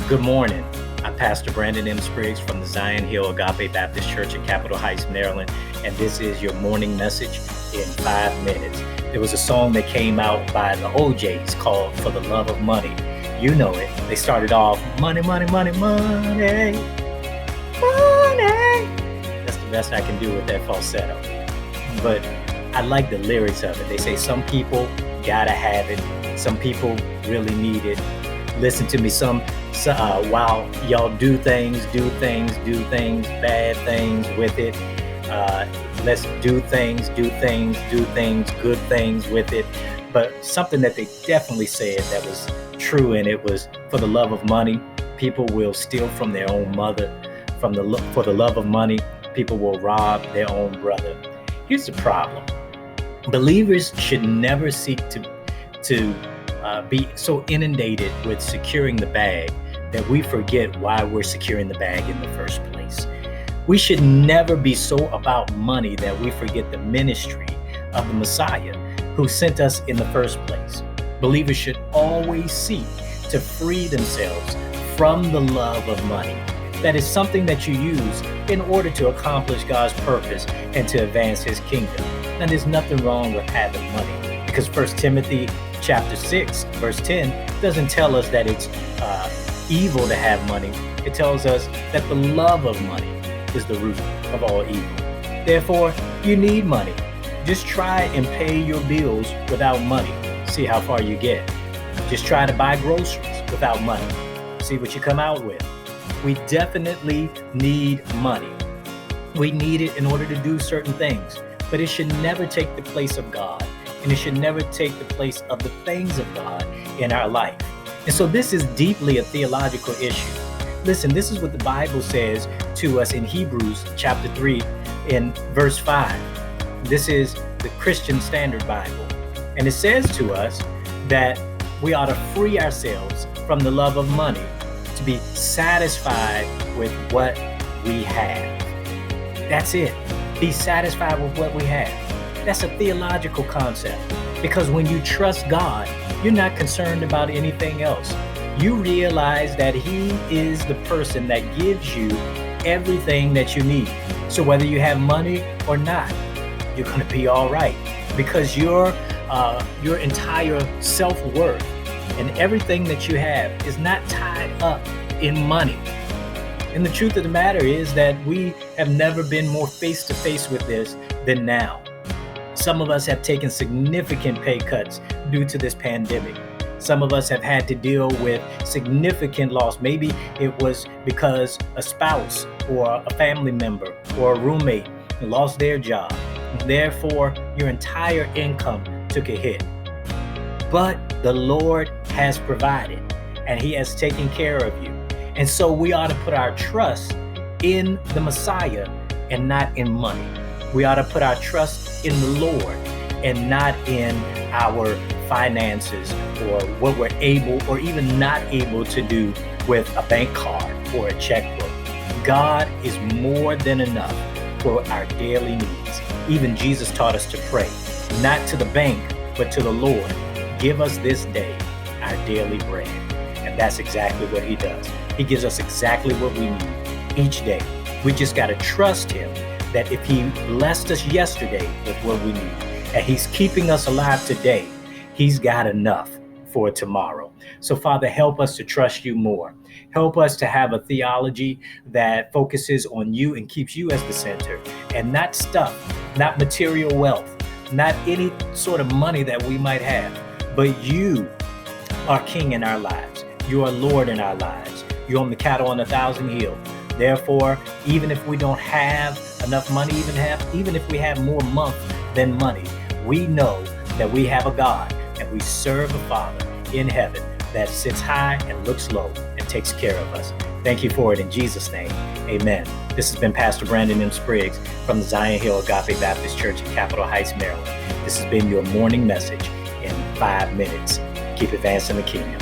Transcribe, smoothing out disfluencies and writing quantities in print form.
Good morning. I'm Pastor Brandon M. Spriggs from the Zion Hill Agape Baptist Church in Capitol Heights, Maryland, and this is your morning message in 5 minutes. There was a song that came out by the OJs called For the Love of Money. You know it. They started off, money, money, money, money, money. That's the best I can do with that falsetto. But I like the lyrics of it. They say some people gotta have it. Some people really need it. Listen to me, while y'all do things, bad things with it. Let's do things, good things with it. But something that they definitely said that was true, and it was for the love of money, people will steal from their own mother. For the love of money, people will rob their own brother. Here's the problem. Believers should never seek to be so inundated with securing the bag that we forget why we're securing the bag in the first place. We should never be so about money that we forget the ministry of the Messiah who sent us in the first place. Believers should always seek to free themselves from the love of money. That is something that you use in order to accomplish God's purpose and to advance His kingdom. And there's nothing wrong with having money, because 1 Timothy chapter 6, verse 10 doesn't tell us that it's evil to have money. It tells us that the love of money is the root of all evil. Therefore, you need money. Just try and pay your bills without money. See how far you get. Just try to buy groceries without money. See what you come out with. We definitely need money. We need it in order to do certain things, but it should never take the place of God, and it should never take the place of the things of God in our life. And so this is deeply a theological issue. Listen, this is what the Bible says to us in Hebrews chapter 3 in verse 5. This is the Christian Standard Bible. And it says to us that we ought to free ourselves from the love of money to be satisfied with what we have. That's it. Be satisfied with what we have. That's a theological concept, because when you trust God, you're not concerned about anything else. You realize that He is the person that gives you everything that you need. So whether you have money or not, you're going to be all right, because your entire self-worth and everything that you have is not tied up in money. And the truth of the matter is that we have never been more face-to-face with this than now. Some of us have taken significant pay cuts due to this pandemic. Some of us have had to deal with significant loss. Maybe it was because a spouse or a family member or a roommate lost their job. Therefore, your entire income took a hit. But the Lord has provided, and He has taken care of you. And so we ought to put our trust in the Messiah and not in money. We ought to put our trust in the Lord and not in our finances or what we're able or even not able to do with a bank card or a checkbook. God is more than enough for our daily needs. Even Jesus taught us to pray, not to the bank, but to the Lord. Give us this day our daily bread. And that's exactly what He does. He gives us exactly what we need each day. We just got to trust Him that if He blessed us yesterday with what we need, and He's keeping us alive today, He's got enough for tomorrow. So Father, help us to trust You more. Help us to have a theology that focuses on You and keeps You as the center, and not stuff, not material wealth, not any sort of money that we might have, but You are King in our lives. You are Lord in our lives. You own the cattle on 1,000 hills. Therefore, even if we don't have enough money, even if we have more month than money, we know that we have a God and we serve a Father in heaven that sits high and looks low and takes care of us. Thank You for it in Jesus' name. Amen. This has been Pastor Brandon M. Spriggs from the Zion Hill Agape Baptist Church in Capitol Heights, Maryland. This has been your morning message in 5 minutes. Keep advancing the kingdom.